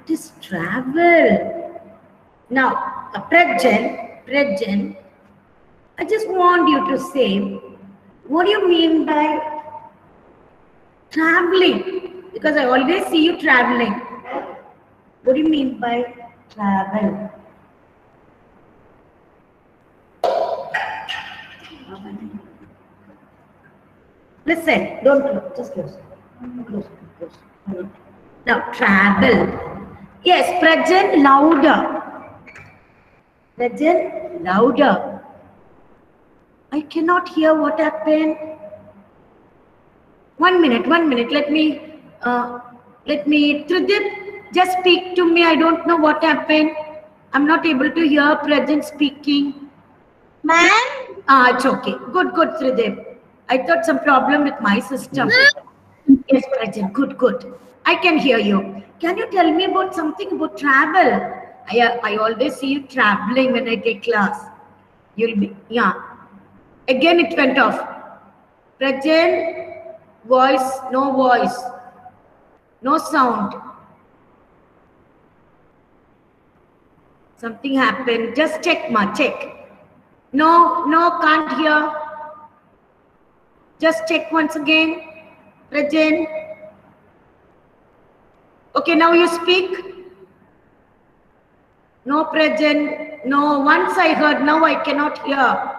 What is travel? Now, present, I just want you to say, what do you mean by traveling? Because I always see you traveling. What do you mean by travel? Listen, don't close, just close. Close. Now, travel. Yes, present louder. Present louder. I cannot hear what happened. 1 minute. Let me, Tridip, just speak to me. I don't know what happened. I'm not able to hear present speaking. Ma'am? It's okay. Good, Tridip. I thought some problem with my system. Yes, present. Good. I can hear you. Can you tell me about something about travel? I always see you traveling when I take class. You'll be, yeah. Again, it went off. Present, voice, no sound. Something happened. Just check, check. No, can't hear. Just check once again. Present. Okay, now you speak. No present. No, once I heard, now I cannot hear.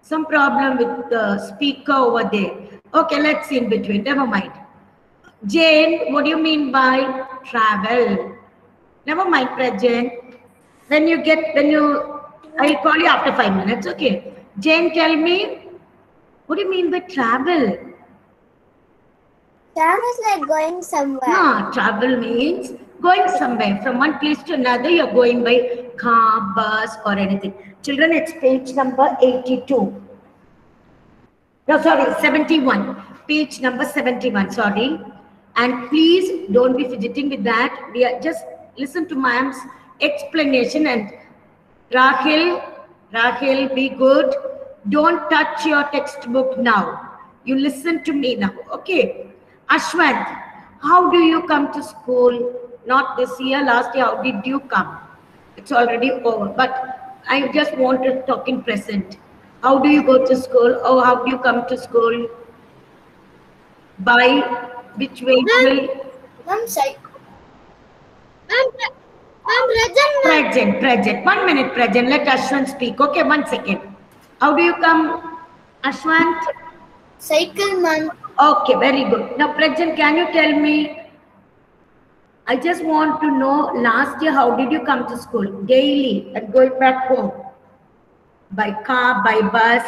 Some problem with the speaker over there. Okay, let's see in between. Never mind. Jane, what do you mean by travel? Never mind, present. I'll call you after 5 minutes. Okay. Jane, tell me, what do you mean by travel? Travel is like going somewhere. No, travel means going somewhere. From one place to another, you're going by car, bus, or anything. Children, it's page number 82. No, sorry, 71. Page number 71, sorry. And please don't be fidgeting with that. We are just listen to ma'am's explanation. And Rahil, be good. Don't touch your textbook now. You listen to me now, okay? Ashwant, how do you come to school? Not this year, last year, how did you come? It's already over, but I just want to talk in present. How do you go to school? Or how do you come to school? By which vehicle? Ma'am, Present. 1 minute, present. Let Ashwant speak. Okay, 1 second. How do you come, Ashwant? Cycle, ma'am. Okay, very good. Now, present, can you tell me? I just want to know, last year, how did you come to school? Daily and going back home? By car, by bus,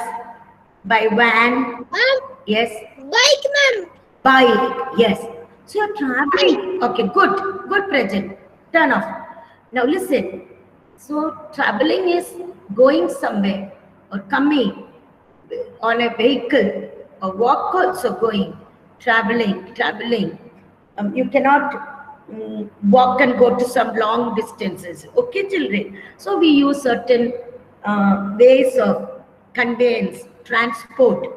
by van? Ma'am? Yes. Bike, ma'am. Bike, yes. So you're traveling. Okay, good, present. Turn off. Now listen. So traveling is going somewhere or coming on a vehicle or walk also going, traveling. You cannot walk and go to some long distances. Okay, children. So we use certain ways of conveyance, transport.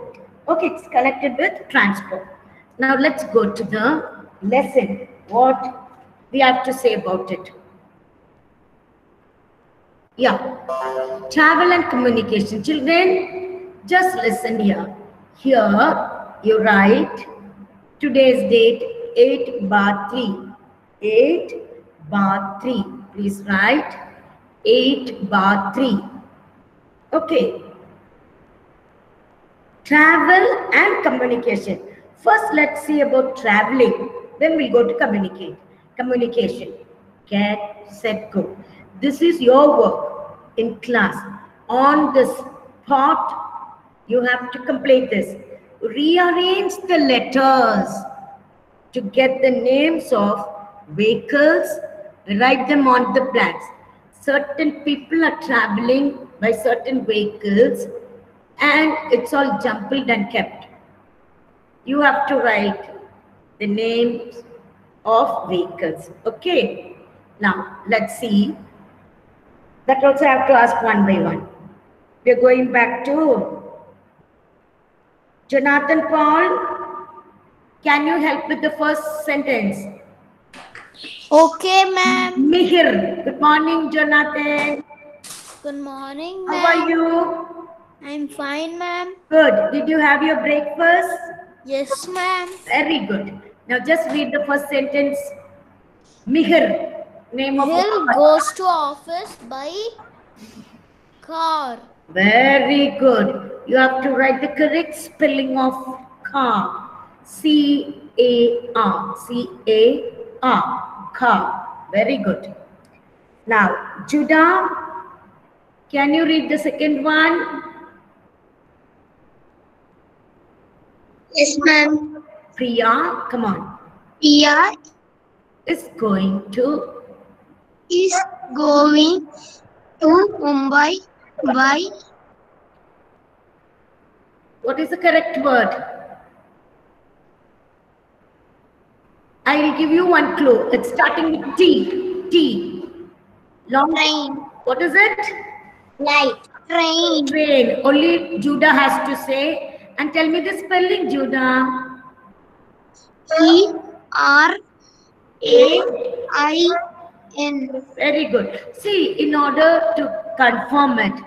Okay, it's connected with transport. Now let's go to the lesson. What we have to say about it. Yeah, travel and communication. Children, just listen here. Here you write today's date 8/3. 8/3. Please write 8/3. Okay. Travel and communication. First, let's see about traveling. Then we'll go to communication. Get, set, go. This is your work in class. On the spot, you have to complete this. Rearrange the letters to get the names of vehicles. Write them on the plans. Certain people are traveling by certain vehicles and it's all jumbled and kept. You have to write the names of vehicles. Okay. Now, let's see. That also I have to ask one by one. We're going back to Jonathan Paul. Can you help with the first sentence? Okay, ma'am. Mihir. Good morning, Jonathan. Good morning, How ma'am. are you? I'm fine, ma'am. Good. Did you have your breakfast? Yes, ma'am. Very good. Now just read the first sentence. Mihir. Name of a Hill goes to office by car. Very good. You have to write the correct spelling of car. C-A-R. C-A-R. Car. Very good. Now, Judah, can you read the second one? Yes, ma'am. Priya, come on. Priya Is going to. is going to Mumbai by What is the correct word? I will give you one clue. It's starting with T. T. Long. train. What is it? Light. Train. Train. Only Judah has to say. And tell me the spelling, Judah. Train. Very good. See, in order to confirm it,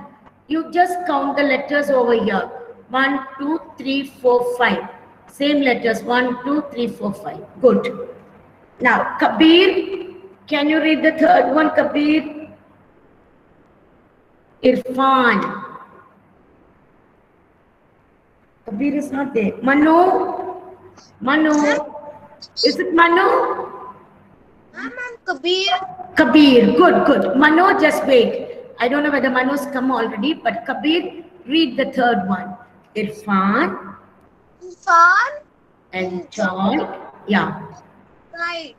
you just count the letters over here. 1, 2, 3, 4, 5. Same letters. 1, 2, 3, 4, 5. Good. Now, Kabir, can you read the third one, Kabir? Irfan. Kabir is not there. Manu. Manu. Is it Manu? Kabir. Kabir. Good, good. Manu, just wait. I don't know whether Manu's come already, but Kabir, read the third one. Irfan. Enjoy. Yeah. Right.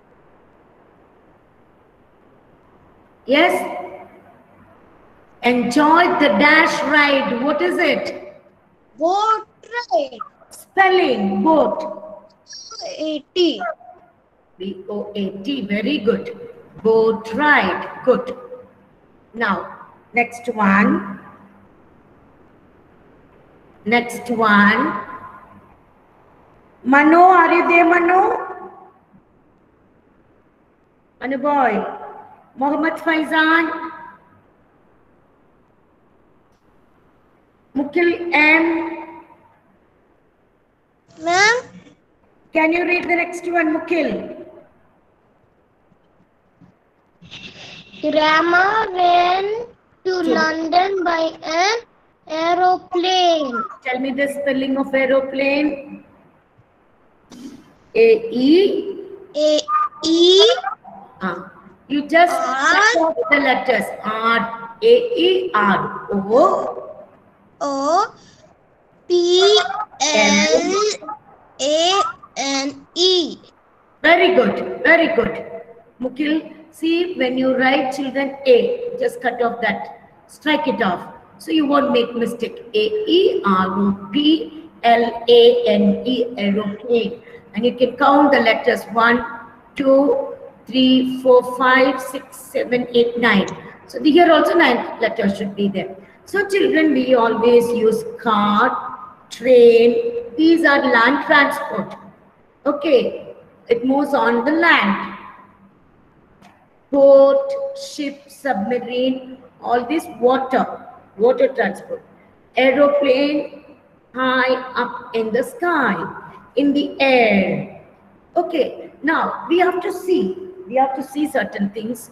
Yes. Enjoy the dash ride. What is it? Boat ride. Spelling. Boat. 80. B-O-A-T. Very good. Boat ride. Good. Now, next one. Next one. Manu, are you there, Manu? Manu boy. Mohammed Faizan. Mukil M. Ma'am. Can you read the next one, Mukil? Grandma went to London by an aeroplane. Tell me the spelling of aeroplane. A-E. A-E. You just cut off the letters. R. A-E-R. O. O-P-L-A-N-E. Very good. Very good. Mukil, see when you write children A, just cut off that. Strike it off. So you won't make mistake. A-E-R-O-P-L-A-N-E. Aeroplane. And you can count the letters 1, 2, 3, 4, 5, 6, 7, 8, 9. So here also 9 letters should be there. So children, we always use car, train. These are land transport. Okay, it moves on the land. Boat, ship, submarine, all this water transport. Aeroplane, high up in the sky, in the air. Okay, now we have to see certain things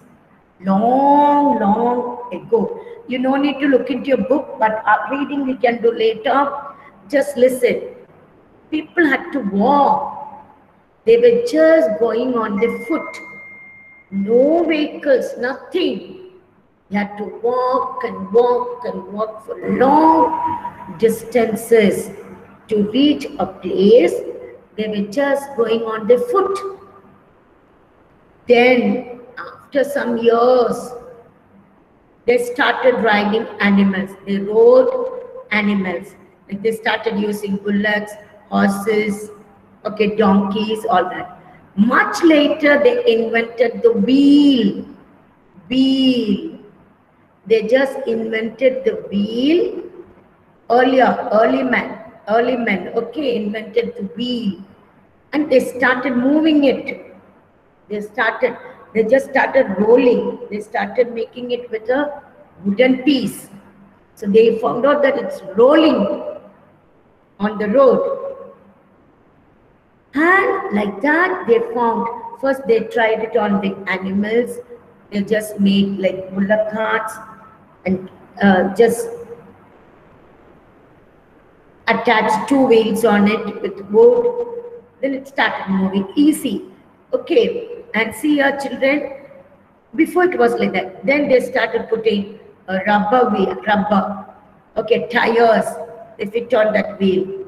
long ago. You no need to look into your book, but reading we can do later. Just listen. People had to walk. They were just going on their foot. No vehicles, nothing. You had to walk and walk and walk for long distances to reach a place. They were just going on their foot. Then, after some years, they started riding animals. They rode animals. Like they started using bullocks, horses, okay, donkeys, all that. Much later, they invented the wheel. They just invented the wheel. Early men, okay, invented the wheel. And they started moving it. They They just started rolling. They started making it with a wooden piece. So they found out that it's rolling on the road. And like that, they found, first they tried it on the animals. They just made like bullock carts and just attached 2 wheels on it with wood. Then it started moving easy. Okay, and see your children, before it was like that. Then they started putting a rubber, okay, tires, they fit on that wheel.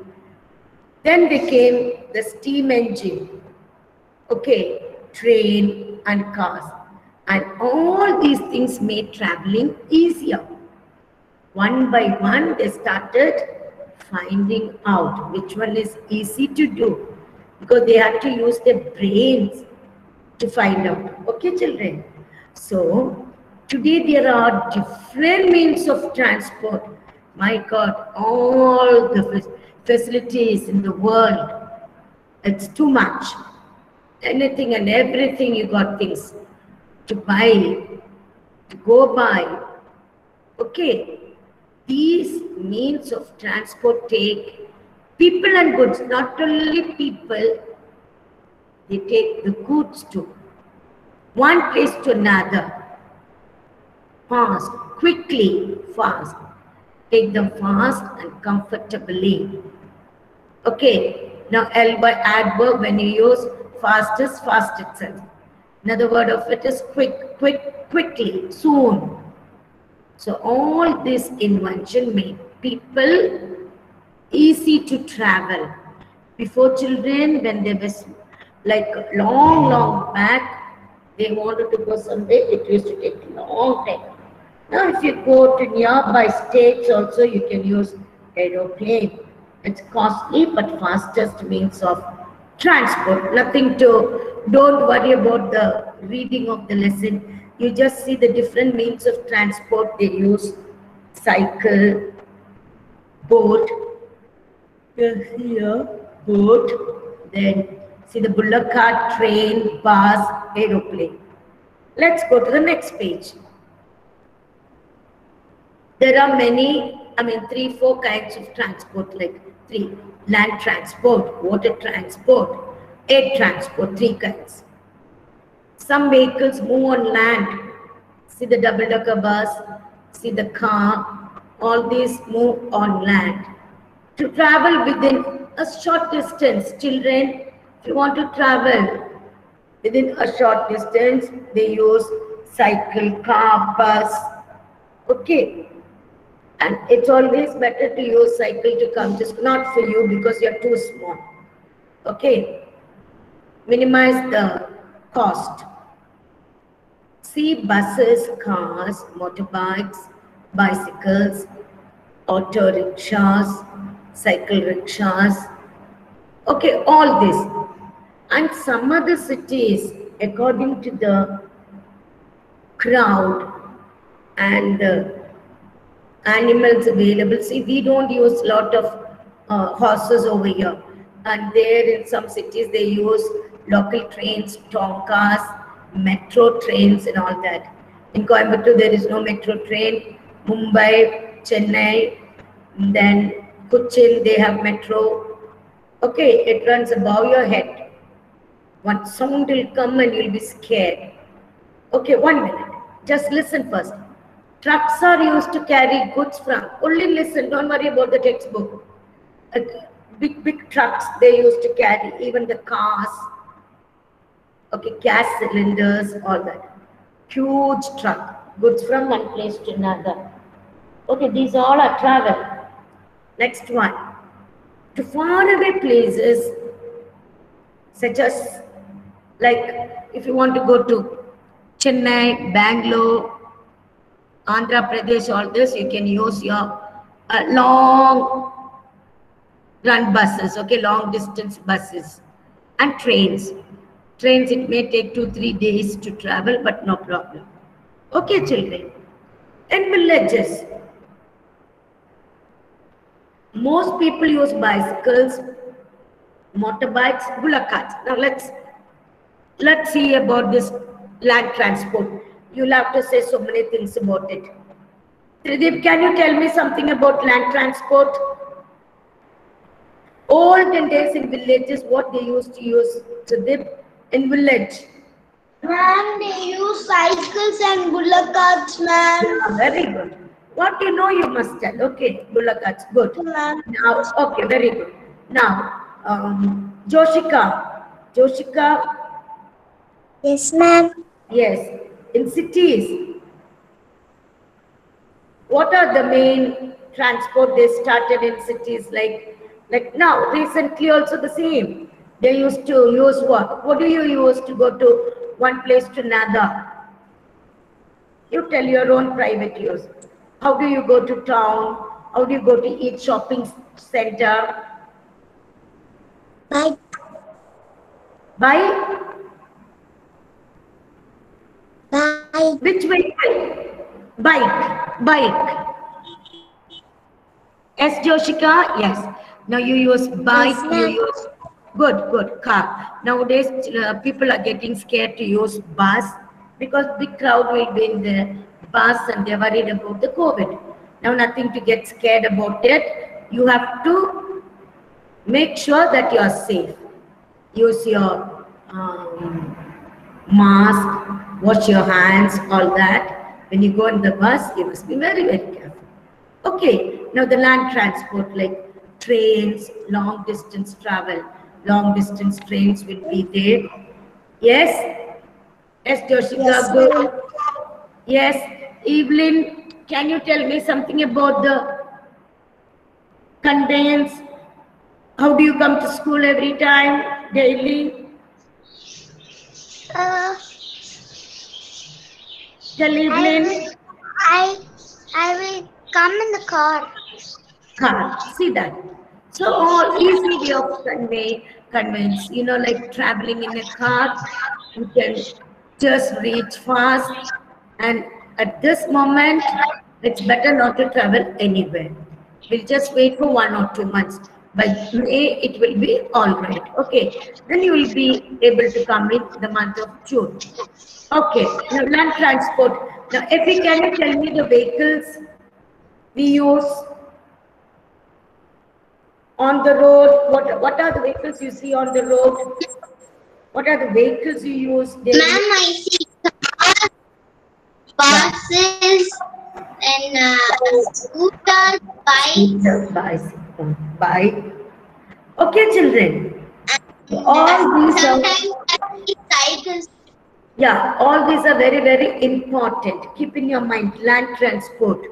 Then they came the steam engine, okay, train and cars. And all these things made traveling easier. One by one, they started finding out which one is easy to do, because they had to use their brains to find out. Okay, children? So, today there are different means of transport. My God, all the facilities in the world, it's too much. Anything and everything, you got things to buy, to go by. Okay, these means of transport take people and goods, not only people, they take the goods to one place to another, fast, quickly, fast. Take them fast and comfortably. Okay, now L by adverb, when you use fast is fast itself. Another word of it is quick, quickly, soon. So all this invention made people easy to travel. Before, children, when they was like long back, they wanted to go somewhere, it used to take a long time. Now if you go to nearby states also, you can use aeroplane. It's costly but fastest means of transport. Nothing to, don't worry about the reading of the lesson. You just see the different means of transport they use. Cycle, boat, here, boat, then see the bullock cart, train, bus, aeroplane. Let's go to the next page. There are many, 3-4 kinds of transport, like 3. Land transport, water transport, air transport, 3 kinds. Some vehicles move on land. See the double-decker bus, see the car, all these move on land. To travel within a short distance, children, if you want to travel within a short distance, they use cycle, car, bus, okay. And it's always better to use cycle to come, just not for you because you're too small. Okay. Minimize the cost. See buses, cars, motorbikes, bicycles, auto rickshaws, cycle rickshaws. Okay, all this. And some other cities, according to the crowd and the animals available. See, we don't use a lot of horses over here. And there in some cities, they use local trains, tonkas, metro trains and all that. In Coimbatore, there is no metro train. Mumbai, Chennai, then Cochin, they have metro. Okay, it runs above your head. One sound will come and you'll be scared. Okay, 1 minute. Just listen first. Trucks are used to carry goods from. Only listen, don't worry about the textbook. Big trucks they used to carry, even the cars. Okay, gas cylinders, all that. Huge truck, goods from one place to another. Okay, these all are travel. Next one. To faraway places, such as, like, if you want to go to Chennai, Bangalore, Andhra Pradesh, all this, you can use your long run buses, okay, long distance buses and trains. Trains, it may take 2-3 days to travel, but no problem. Okay, children. In villages, most people use bicycles, motorbikes, bullock carts. Now let's see about this land transport. You'll have to say so many things about it. Tridip, can you tell me something about land transport? Olden days in villages, what they used to use, Tridip, in village? Ma'am, they use cycles and bullock carts, ma'am. Yeah, very good. What you know, you must tell. Okay, bullock carts, good. Ma'am. Now, okay, very good. Now, Joshika. Joshika, Yes, ma'am. yes, in cities, what are the main transport they started in cities like now, recently also the same. They used to use what? What do you use to go to one place to another? You tell your own private use. How do you go to town? How do you go to each shopping center? Bike. By Bike. which vehicle? Bike. Yes, Joshika, yes. Now you use bike, Yes, you ma'am. use good car. Nowadays, people are getting scared to use bus because big crowd will be in the bus and they're worried about the COVID. Now nothing to get scared about it. You have to make sure that you are safe. Use your mask, wash your hands, all that. When you go in the bus, you must be very, very careful. Okay, now the land transport like trains, long distance travel, long distance trains will be there. Yes? Yes, Joshika, Yes, good. ma'am. Yes, Evelyn, can you tell me something about the conveyance? How do you come to school every time, daily? Tell Evelyn. I will come in the car. Car. See that. So all easy way of conveyance. You know, like traveling in a car, you can just reach fast. And at this moment, it's better not to travel anywhere. We'll just wait for 1 or 2 months. By May, it will be all right. Okay. Then you will be able to come in the month of June. Okay. Now land transport. Now, Effie, can you tell me the vehicles we use on the road? What are the vehicles you see on the road? What are the vehicles you use daily? Ma'am, I see cars, buses, and scooters, bikes. Scooter, bicycle, bike. Okay, children. All these are, Sometimes I see cycles. yeah, all these are very, very important. Keep in your mind land transport.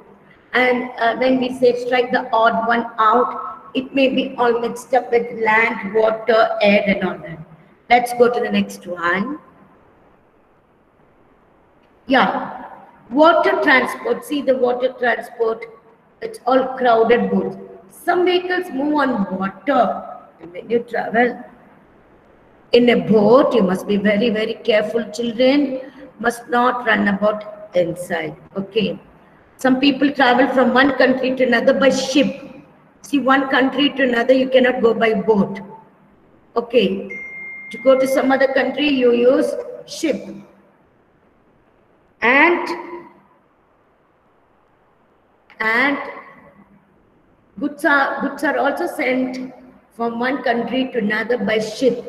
And when we say strike the odd one out, it may be all mixed up with land, water, air, and all that. Let's go to the next one. Yeah, water transport. See the water transport, it's all crowded boats. Some vehicles move on water. And when you travel in a boat, you must be very, very careful, children. Must not run about inside. Okay. Some people travel from one country to another by ship. See, one country to another, you cannot go by boat. Okay. To go to some other country, you use ship. And goods are also sent from one country to another by ship.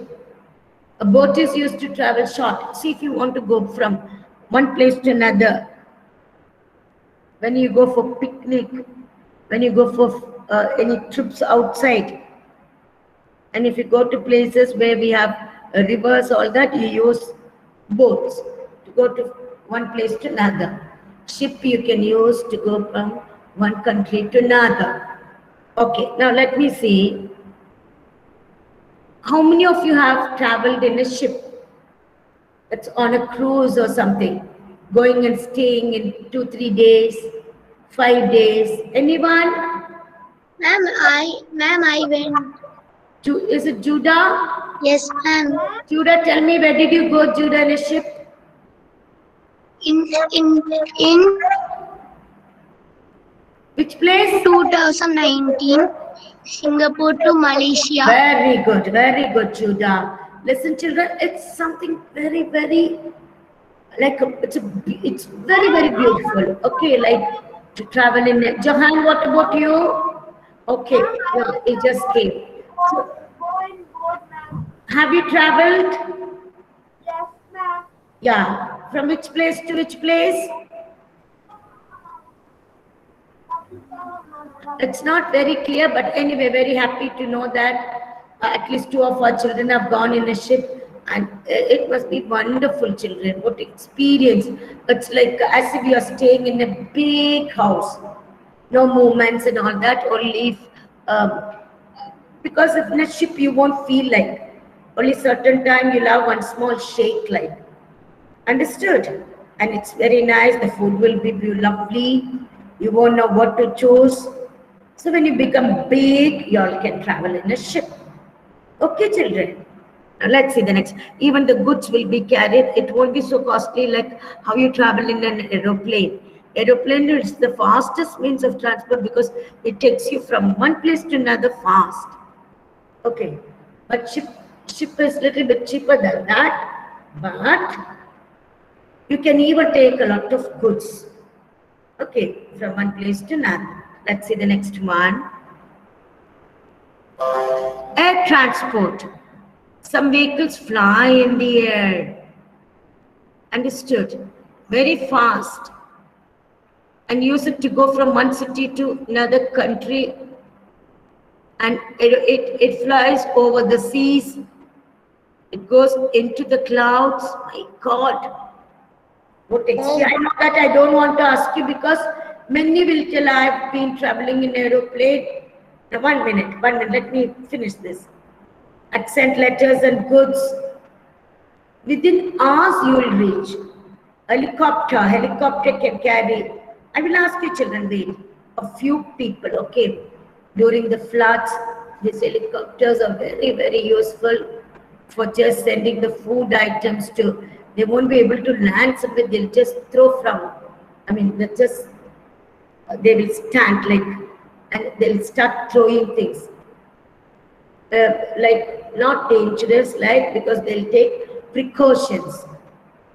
A boat is used to travel short. See, if you want to go from one place to another, when you go for picnic, when you go for any trips outside, and if you go to places where we have rivers, all that, you use boats to go to one place to another. Ship you can use to go from one country to another. Okay, now let me see. How many of you have traveled in a ship that's on a cruise or something, going and staying in 2-3 days, 5 days? Anyone? Ma'am, I went. Is it Judah? Yes, ma'am. Judah, tell me, where did you go, Judah, in a ship? In Which place? 2019, Singapore to Malaysia. Very good, Judah. Listen, children, it's something very, very like it's very very beautiful. Okay, like to travel in it. Johan, what about you? Okay, well, it just came. So, have you traveled? Yes, ma'am. Yeah. From which place to which place? It's not very clear, but anyway, very happy to know that at least 2 of our children have gone in a ship, and it must be wonderful, children. What experience! It's like as if you are staying in a big house, no movements and all that. Only because if in a ship you won't feel like only certain time you'll have one small shake like. Understood? And it's very nice. The food will be lovely. You won't know what to choose. So when you become big, you all can travel in a ship. Okay, children. Now let's see the next. Even the goods will be carried. It won't be so costly like how you travel in an aeroplane. Aeroplane is the fastest means of transport because it takes you from one place to another fast. Okay, but ship is little bit cheaper than that. But you can even take a lot of goods. Okay, from one place to another. Let's see the next one. Air transport. Some vehicles fly in the air. Understood? Very fast. And use it to go from one city to another country. And it flies over the seas. It goes into the clouds. My God. What experience? I know that I don't want to ask you because many will tell I have been traveling in aeroplane. Now, 1 minute, let me finish this. I'd sent letters and goods. Within hours you will reach. Helicopter can carry. I will ask you children, wait. A few people, okay. During the floods, these helicopters are very, very useful for just sending the food items to. They won't be able to land somewhere, they'll just throw from. I mean, they will stand like, and they'll start throwing things. Like not dangerous, like because they'll take precautions.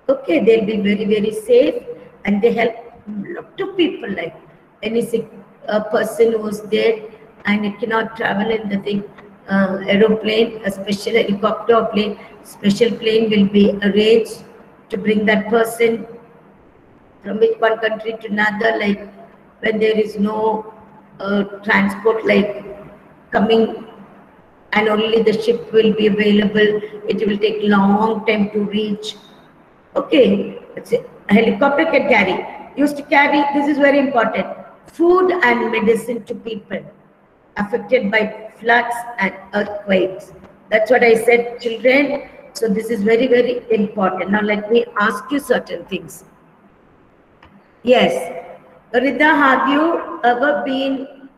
Okay, they'll be very, very safe and they help a lot of people, like any sick person who's dead and it cannot travel in the thing, aeroplane, a special helicopter or plane, special plane will be arranged to bring that person from one country to another, like when there is no transport like coming and only the ship will be available, it will take long time to reach. Okay, a helicopter can carry. Used to carry, this is very important, food and medicine to people affected by floods and earthquakes. That's what I said, children. So this is very, very important. Now let me ask you certain things. Yes. Rida, have you ever been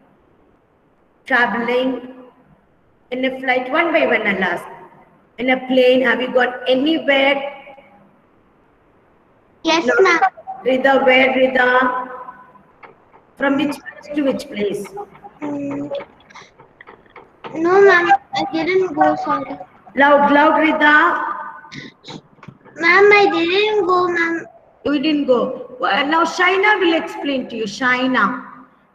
traveling in a flight? One by one I'll ask. In a plane, have you gone anywhere? Yes, No. ma'am. Rida, where Rida? From which place to which place? No, ma'am. I didn't go, sorry. Loud, Rida. Ma'am, I didn't go, ma'am. You didn't go. Well, now Shaina will explain to you. Shaina.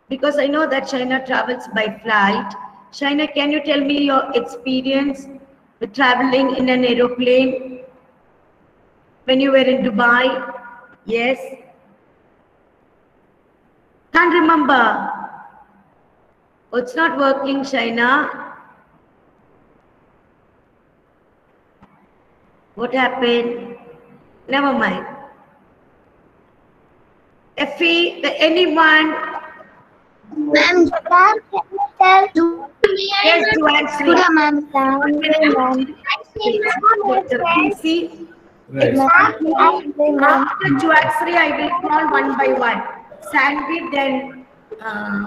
Because I know that Shaina travels by flight. Shaina, can you tell me your experience with traveling in an aeroplane when you were in Dubai? Yes. Can't remember. Oh, it's not working, Shaina. What happened? Never mind. Effie, anyone? Ma'am, can you tell? Yes, to answer. Ma'am. See, Right. after Juaxri, I will call one by one. Sanvi, then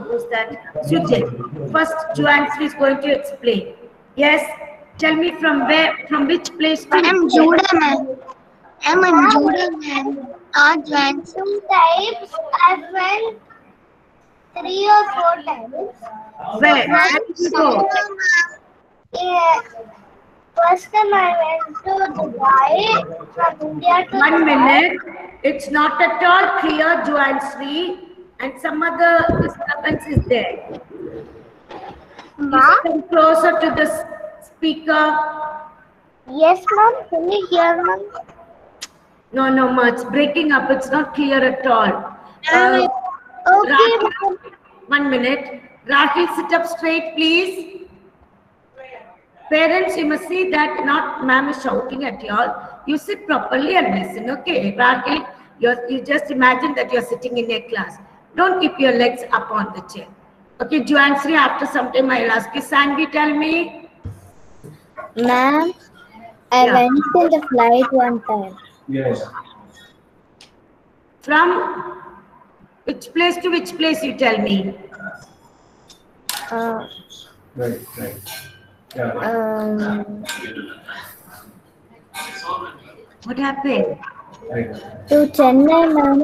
who's that? Sujit. First, Juaxri is going to explain. Yes, tell me from where, from which place to I'm Judah, ma'am. I'm in Judah, ma'am. Advance. 2 times. I went 3 or 4 times. where? Where did you go? Yeah. First time I went to Dubai from India to 1 Dubai. minute. It's not at all clear, Joansri, and some other disturbance is there. Ma? Come closer to the speaker. Yes, ma'am. Can you hear, ma'am? No, ma, it's breaking up. It's not clear at all. Okay, Rahul, ma'am. 1 minute. Rahul, sit up straight, please. Parents, you must see that not ma'am is shouting at you all. You sit properly and listen, okay? Rahul, you just imagine that you're sitting in a class. Don't keep your legs up on the chair. Okay, Joansri, after some time I'll ask you. Sanvi, tell me. Ma'am, I Yeah. went in the flight one time. Yes. From which place to which place, you tell me? Right. Yeah. What happened? Right. To Chennai, ma'am.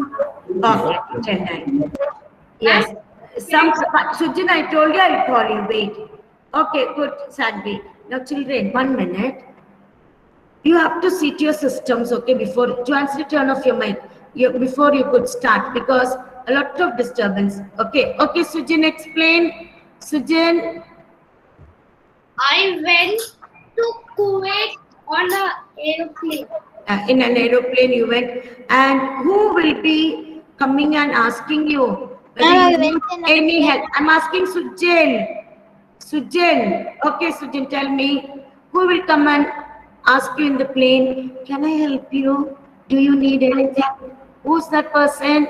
Okay, Chennai. Yes. Sujin, I told you I'll call you. Wait. Okay, good, Sanvi. Now, children, 1 minute. You have to sit your systems, okay, before Joansri, turn off your mic. Before you could start, because a lot of disturbance. Okay, Sujin, explain. Sujin. I went to Kuwait on an airplane. In an aeroplane you went, and who will be coming and asking you whether you need any help? I'm asking Sujin. Okay, Sujin, tell me, who will come and ask you in the plane, can I help you? Do you need anything? Who's that person?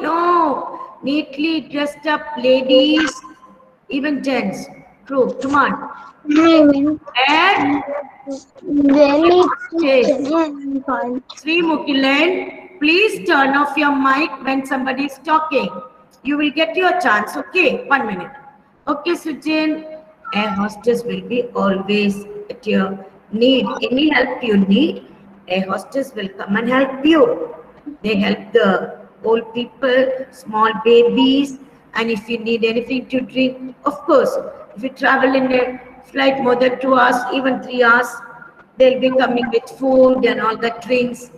No. Neatly dressed up ladies, even gents. True, come on. And Sri Mukilan, please turn off your mic when somebody is talking. You will get your chance. Okay, 1 minute. Okay, Sujin, air hostess will be always at your need. Any help you need, air hostess will come and help you. They help the old people, small babies, and if you need anything to drink, of course, if you travel in a flight more than 2 hours, even 3 hours, they'll be coming with food and all the drinks.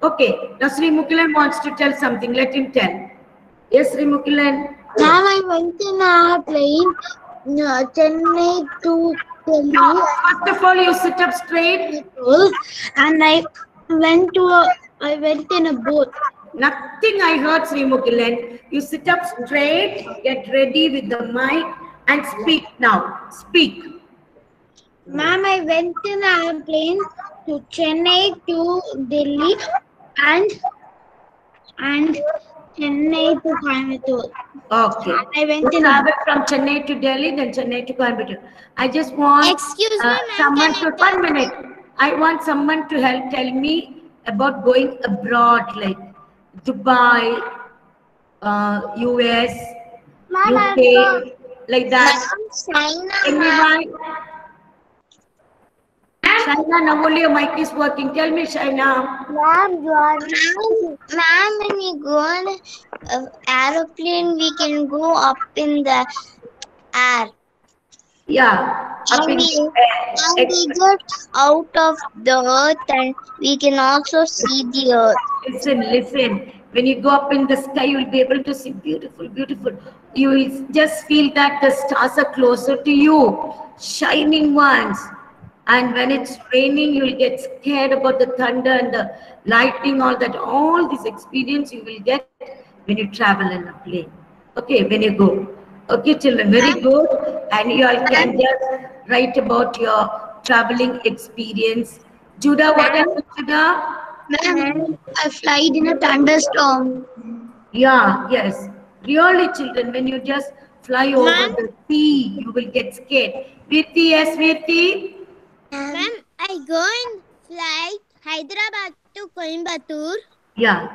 Okay, now Sri Mukilan wants to tell something. Let him tell. Yes, Sri Mukilan. Ma'am, I went in a plane, Chennai to Delhi. No, first of all, you sit up straight. And I went in a boat. Nothing I heard, Sri Mukilan. You sit up straight, get ready with the mic, and speak now. Speak. Ma'am, I went in a plane to Chennai to Delhi and Chennai to Coimbatore. Okay. I went You in a travel from Chennai to Delhi, then Chennai to Coimbatore. I just want Excuse me, ma'am, someone can to, 1 minute. I want someone to help tell me about going abroad, like Dubai, US, UK, like that. Anyone? Shaina, now only your mic is working. Tell me, Shaina. Ma'am, when we go on an aeroplane, we can go up in the air. Yeah. Up in the air. And we get out of the earth and we can also see the earth. Listen. When you go up in the sky, you will be able to see beautiful. You will just feel that the stars are closer to you, shining ones. And when it's raining, you will get scared about the thunder and the lightning, all that. All this experience you will get when you travel in a plane. Okay, when you go. Okay, children, very good. And you all can just write about your traveling experience. Judah, what happened, Judah? Ma'am, I flied in a thunderstorm. Yeah, yes. Really, children, when you just fly over the sea, you will get scared. Virti, yes, Virti? Ma'am, I go in flight Hyderabad to Coimbatore. Yeah.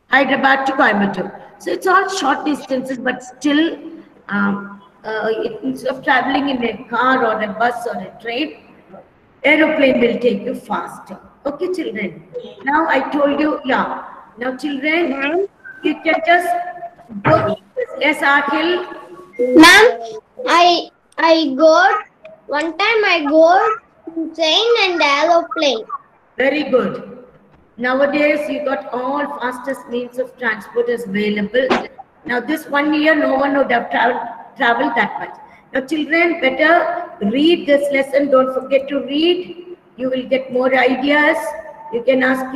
Hyderabad to Coimbatore. So it's all short distances, but still, instead of traveling in a car or a bus or a train, aeroplane will take you faster. Okay, children. Now I told you, yeah. Now, children, you can just go to the Yes, Akhil. Ma'am, I got one time I got train and aeroplane. Very good. Nowadays, you got all fastest means of transport is available. Now, this 1 year, no one would have traveled that much. Now, children, better read this lesson. Don't forget to read. You will get more ideas. You can ask your